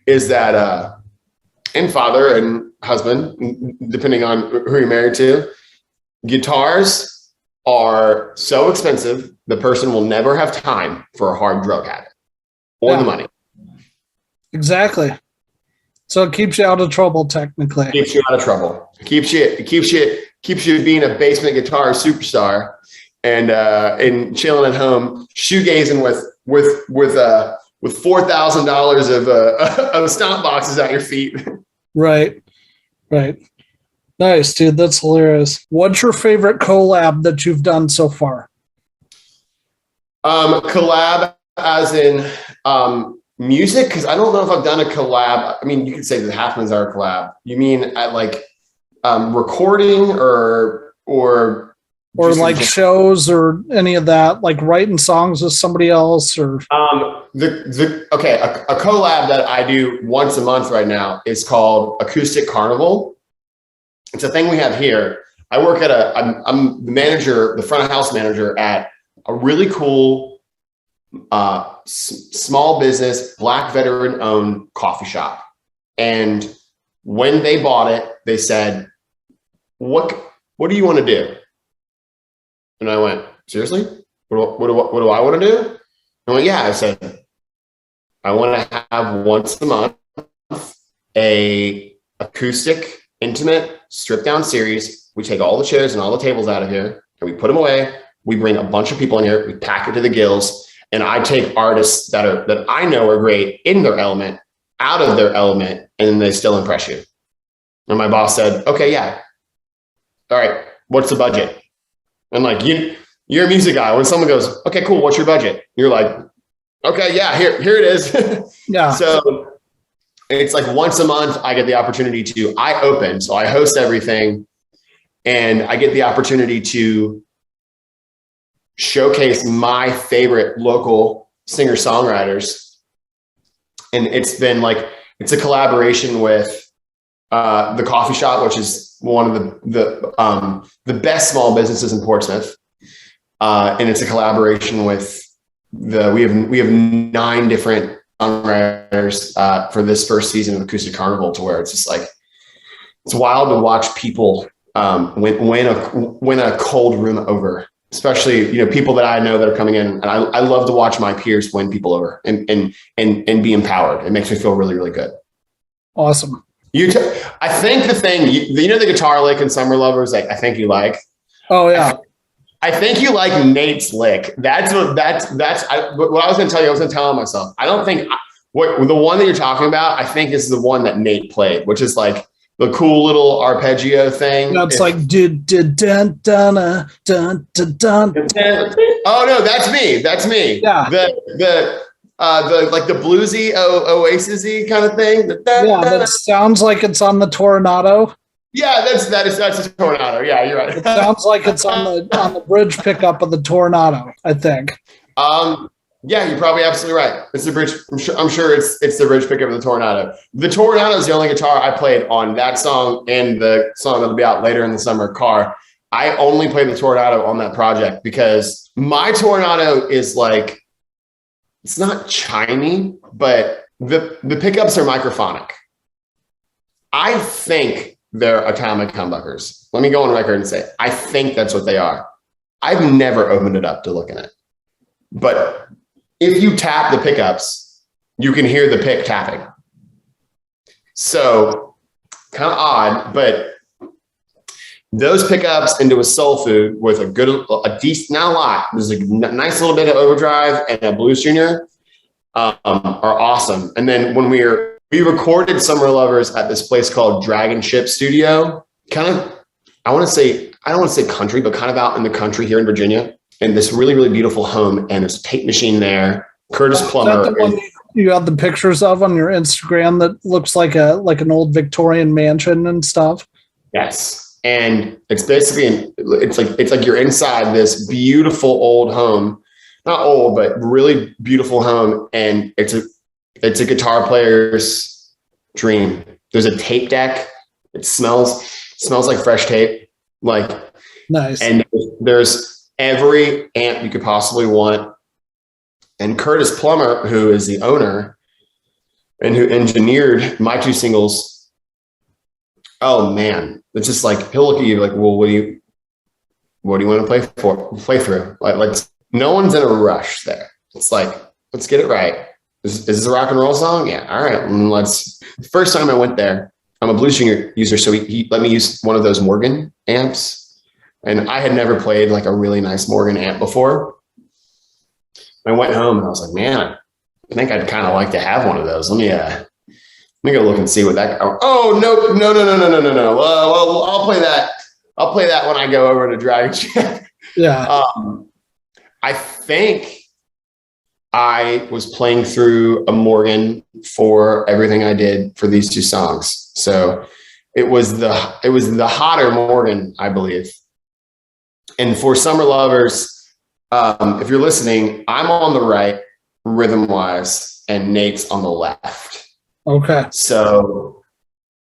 is that, and father and husband, depending on who you're married to, guitars are so expensive, the person will never have time for a hard drug habit or the money. Exactly. So it keeps you out of trouble, technically. Keeps you out of trouble. Keeps you being a basement guitar superstar and chilling at home, shoegazing with $4,000 of stomp boxes at your feet. Right. Nice, dude. That's hilarious. What's your favorite collab that you've done so far? Collab as in music? Because I don't know if I've done a collab. I mean, you could say the Halfmoons are a collab. You mean at like recording or like shows or any of that, like writing songs with somebody else or a collab that I do once a month right now is called Acoustic Carnival. It's a thing we have here. I work at I'm the manager, the front of house manager at a really cool small business, Black veteran owned coffee shop. And when they bought it, they said, what do you want to do? And I went, seriously? What do I want to do? I went, yeah. I said, I want to have once a month a acoustic, intimate, stripped down series. We take all the chairs and all the tables out of here and we put them away. We bring a bunch of people in here. We pack it to the gills. And I take artists that I know are great in their element, out of their element, and they still impress you. And my boss said, okay, yeah. All right. What's the budget? And like, you're a music guy. When someone goes, okay, cool. What's your budget? You're like, okay, yeah, here it is. Yeah. So it's like once a month I get the opportunity I open, so I host everything, and I get the opportunity to showcase my favorite local singer-songwriters. And it's been like, it's a collaboration with the coffee shop, which is one of the best small businesses in Portsmouth. And it's a collaboration with we have 9 different songwriters for this first season of Acoustic Carnival, to where it's just like, it's wild to watch people win a cold room over, especially, you know, people that I know that are coming in. And I love to watch my peers win people over and be empowered. It makes me feel really, really good. Awesome. I think the thing, you know, the guitar lick in Summer Lovers, like, I think you like. Oh yeah. I think you like Nate's lick. What I was going to tell you, I was going to tell myself, I don't think the one that you're talking about, I think is the one that Nate played, which is like the cool little arpeggio thing. That's like dun dun dun dun dun dun dun. Oh no, that's me. That's me. Yeah. The like the bluesy oasis-y kind of thing. That sounds like it's on the Toronado. Yeah, that's a Toronado. Yeah, you're right. It sounds like it's on the bridge pickup of the Toronado, I think. Yeah, you're probably absolutely right. It's the bridge. I'm sure it's the bridge pickup of the Toronado. The Toronado is the only guitar I played on that song and the song that'll be out later in the summer, Car. I only played the Toronado on that project because my Toronado is like, it's not chimey, but the pickups are microphonic. I think they're atomic humbuckers. Let me go on record and say, I think that's what they are. I've never opened it up to look at it. But if you tap the pickups, you can hear the pick tapping. So kind of odd, but those pickups into a soul food with a decent, not a lot, there's a nice little bit of overdrive and a Blues Junior are awesome. And then when we recorded Summer Lovers at this place called Dragon Ship Studio, kind of, I don't want to say country, but kind of out in the country here in Virginia, and this really, really beautiful home. And there's a tape machine there. Curtis Plummer. Is that the one you have the pictures of on your Instagram that looks like an old Victorian mansion and stuff? Yes. And it's basically, it's like you're inside this beautiful old home, not old, but really beautiful home. And it's a guitar player's dream. There's a tape deck. It smells like fresh tape. Like, nice. And there's every amp you could possibly want. And Curtis Plummer, who is the owner and who engineered my 2 singles, oh man, it's just like, he'll look at you like, well, what do you want to play through? Like, no one's in a rush there. It's like, let's get it right. Is this a rock and roll song? Yeah. All right. The first time I went there, I'm a Blues Junior user. So he let me use one of those Morgan amps. And I had never played like a really nice Morgan amp before. I went home and I was like, man, I think I'd kind of like to have one of those. Let me go look and see what that. Oh, no. Well, I'll play that. I'll play that when I go over to Dragon Ship. Yeah. I think I was playing through a Morgan for everything I did for these 2 songs. So it was the hotter Morgan, I believe. And for Summer Lovers, if you're listening, I'm on the right rhythm wise and Nate's on the left. Okay. So,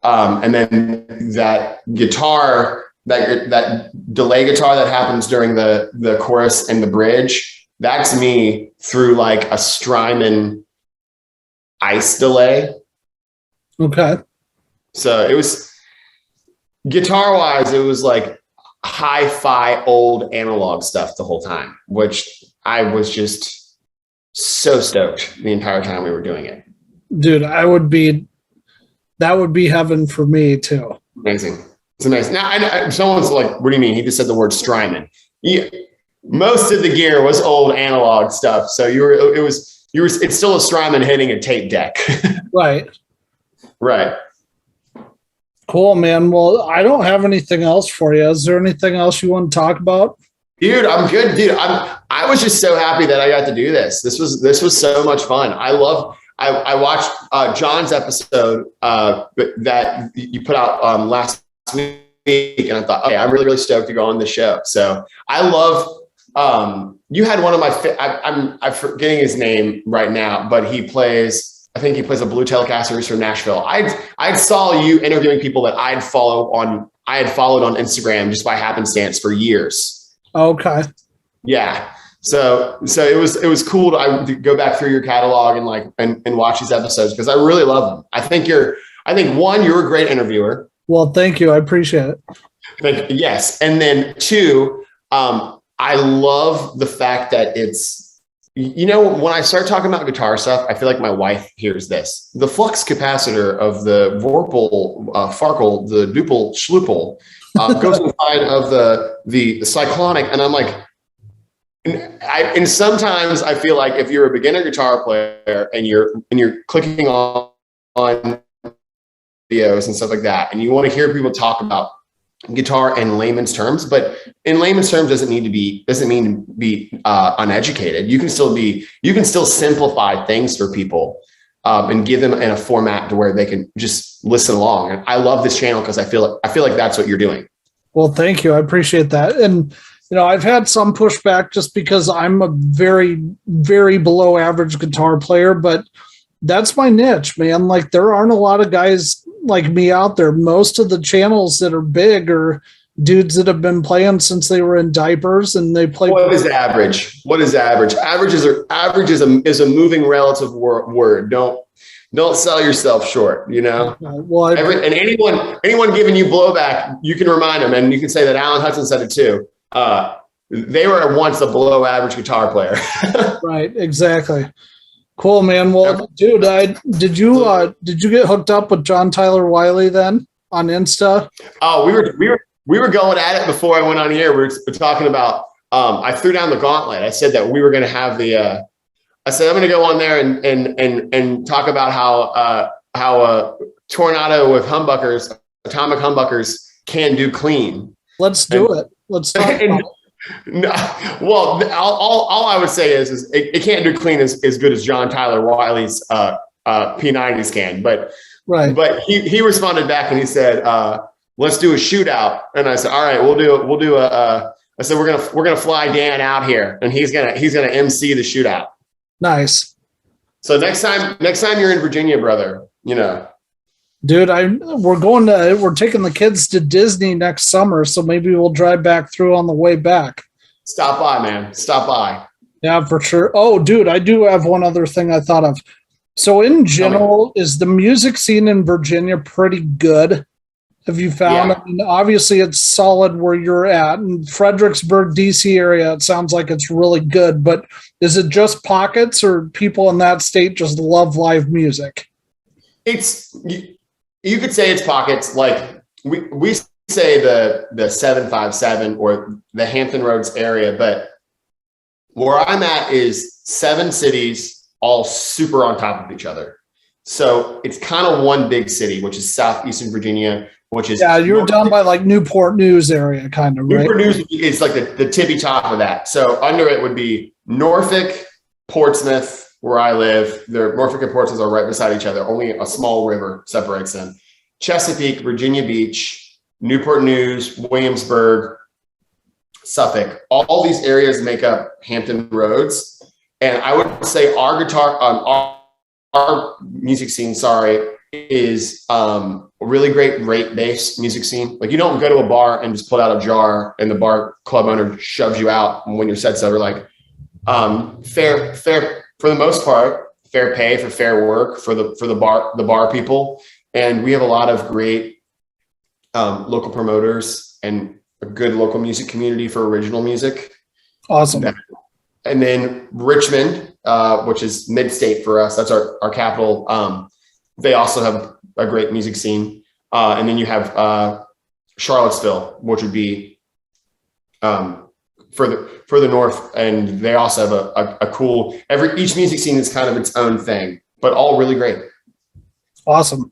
and then that guitar, that delay guitar that happens during the chorus and the bridge, that's me through like a Strymon ice delay. Okay. So it was, guitar wise, it was like hi-fi old analog stuff the whole time, which I was just so stoked the entire time we were doing it. Dude, that would be heaven for me too. Amazing. It's amazing. Now, someone's like, what do you mean? He just said the word Strymon. Most of the gear was old analog stuff. So it's still a Strymon hitting a tape deck. Right. Right. Cool, man. Well, I don't have anything else for you. Is there anything else you want to talk about? Dude, I'm good. Dude, I was just so happy that I got to do this. This was so much fun. I love I watched John's episode that you put out last week, and I thought, okay, I'm really, really stoked to go on the show. So I love. You had one of my. I'm forgetting his name right now, but he plays. I think he plays a blue Telecaster from Nashville. I saw you interviewing people that I had followed on Instagram just by happenstance for years. Okay. Yeah. So it was cool to go back through your catalog and watch these episodes because I really love them. I think you're a great interviewer. Well, thank you. I appreciate it. Yes. And then two, I love the fact that it's, when I start talking about guitar stuff, I feel like my wife hears this. The flux capacitor of the Vorpal, Farkle, the Duple, Schluppel goes inside of the cyclonic. And I'm like, and sometimes I feel like if you're a beginner guitar player and you're clicking on videos and stuff like that, and you want to hear people talk about guitar in layman's terms, but in layman's terms doesn't mean to be uneducated. You can still simplify things for people and give them in a format to where they can just listen along. And I love this channel because I feel like that's what you're doing. Well, thank you. I appreciate that. And I've had some pushback just because I'm a very, very below average guitar player, but that's my niche, man. Like there aren't a lot of guys like me out there. Most of the channels that are big are dudes that have been playing since they were in diapers and they play. What is average? Average is a moving relative word. Don't sell yourself short, Well, and anyone giving you blowback, you can remind them, and you can say that Allen Hudson said it too. They were once a below average guitar player. Right. Exactly. Cool, man. Well, dude, did you get hooked up with John Tyler Wiley then on Insta? Oh, we were going at it before I went on here. We were talking about, I threw down the gauntlet. I said that we were going to have I said, I'm going to go on there and talk about how a Toronado with humbuckers, atomic humbuckers can do clean. Let's do it. Let's talk about it. No, well, all I would say is it can't do clean as good as John Tyler Wiley's P90s can, but right. But he responded back and he said, let's do a shootout. And I said, all right, we'll do I said we're gonna fly Dan out here and he's gonna MC the shootout. Nice. So next time you're in Virginia, brother, Dude, we're taking the kids to Disney next summer, so maybe we'll drive back through on the way back. Stop by, man. Stop by. Yeah, for sure. Oh, dude, I do have one other thing I thought of. So in general, is the music scene in Virginia pretty good? Have you found? Yeah. I mean, obviously it's solid where you're at. In Fredericksburg, DC area, it sounds like it's really good, but is it just pockets or people in that state just love live music? You could say it's pockets. Like we say the 757 or the Hampton Roads area, but where I'm at is 7 cities all super on top of each other. So it's kind of one big city, which is southeastern Virginia, which is you're down by like Newport News area, kind of, right? Newport News is like the tippy top of that. So under it would be Norfolk, Portsmouth, where I live. Norfolk and Portsmouth are right beside each other. Only a small river separates them. Chesapeake, Virginia Beach, Newport News, Williamsburg, Suffolk. All these areas make up Hampton Roads. And I would say our music scene, is a really great rate-based music scene. Like you don't go to a bar and just pull out a jar and the bar club owner shoves you out when your set's over. Like fair for the most part, fair pay for fair work for the bar people. And we have a lot of great local promoters and a good local music community for original music. Awesome. And then Richmond, which is mid-state for us, that's our capital. They also have a great music scene. And then you have Charlottesville, which would be further north, and they also have a cool, each music scene is kind of its own thing, but all really great. Awesome.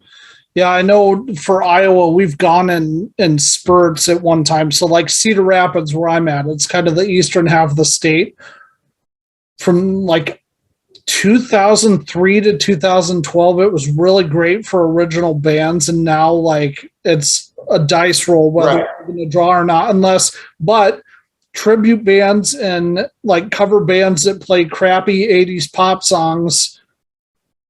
Yeah, I know for Iowa, we've gone in spurts at one time. So like Cedar Rapids, where I'm at, it's kind of the eastern half of the state. From like 2003 to 2012, it was really great for original bands, and now like it's a dice roll whether you're going to draw or not, but tribute bands and like cover bands that play crappy 80s pop songs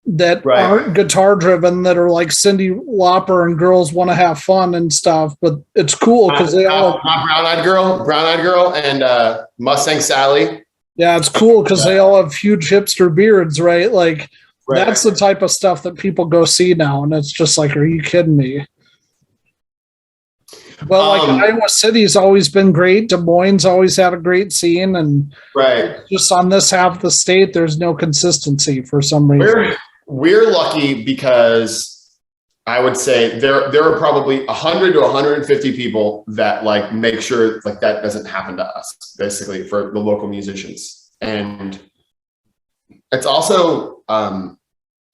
that aren't guitar driven, that are like Cyndi Lauper and Girls Want to Have Fun and stuff, but it's cool because they all Brown Eyed Girl and Mustang Sally. Yeah, it's cool because they all have huge hipster beards, right? Like that's the type of stuff that people go see now, and it's just like, are you kidding me? But like Iowa City's always been great. Des Moines always had a great scene, and just on this half of the state, there's no consistency for some reason. We're lucky because I would say there are probably 100 to 150 people that like make sure like that doesn't happen to us, basically, for the local musicians. And it's also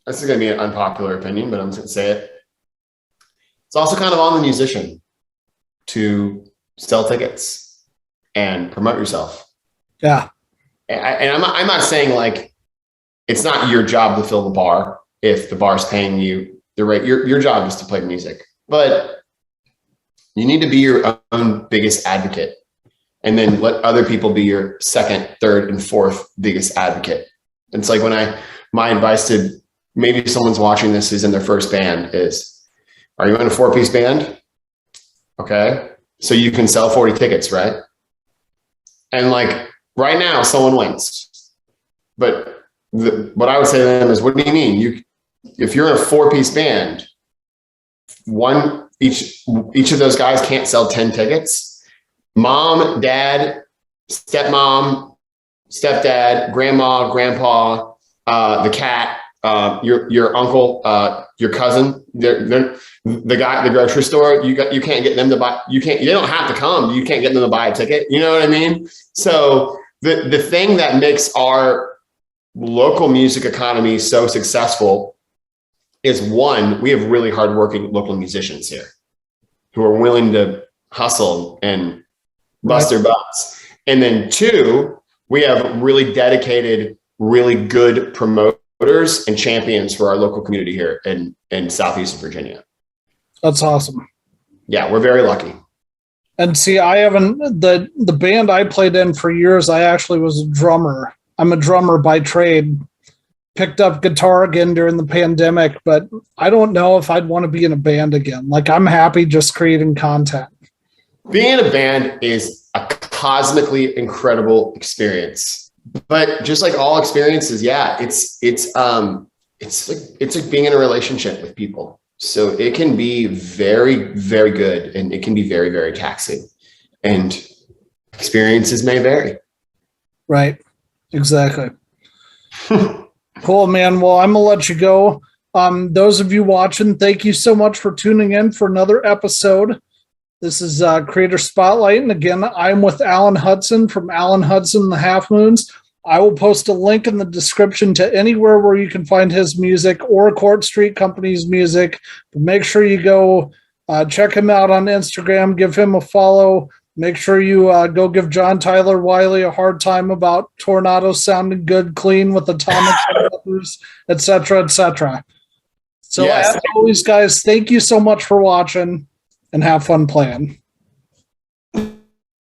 this is going to be an unpopular opinion, but I'm just going to say it. It's also kind of on the musician to sell tickets and promote yourself. Yeah. And I'm not saying like it's not your job to fill the bar if the bar's paying you the rate. Your job is to play music, but you need to be your own biggest advocate, and then let other people be your second, third, and fourth biggest advocate. It's like my advice to maybe someone's watching this who's in their first band is, are you in a 4-piece band? Okay. So you can sell 40 tickets, right? And like right now someone wins, but what I would say to them is, what do you mean? If you're in a 4-piece band, each of those guys can't sell 10 tickets. Mom, dad, stepmom, stepdad, grandma, grandpa, the cat, your uncle, your cousin, the guy at the grocery store, you can't get them to buy. They don't have to come. You can't get them to buy a ticket. You know what I mean? So the thing that makes our local music economy so successful is, one, we have really hardworking local musicians here who are willing to hustle and bust their butts. And then two, we have really dedicated, really good promoters and champions for our local community here in Southeast Virginia. That's awesome. Yeah, we're very lucky. And see, I haven't, the band I played in for years, I actually was a drummer. I'm a drummer by trade. Picked up guitar again during the pandemic, but I don't know if I'd want to be in a band again. Like, I'm happy just creating content. Being in a band is a cosmically incredible experience. But just like all experiences, yeah, it's like being in a relationship with people. So it can be very, very good, and it can be very, very taxing, and experiences may vary. Right. Exactly. Cool, man. Well, I'm going to let you go. Those of you watching, thank you so much for tuning in for another episode. This is Creator Spotlight. And again, I'm with Allen Hudson from Allen Hudson and the Halfmoons. I will post a link in the description to anywhere where you can find his music or Court Street Company's music. But make sure you go check him out on Instagram, give him a follow. Make sure you go give John Tyler Wiley a hard time about Toronado sounding good, clean with atomic peppers, et cetera, et cetera. So as always, guys, thank you so much for watching, and have fun playing.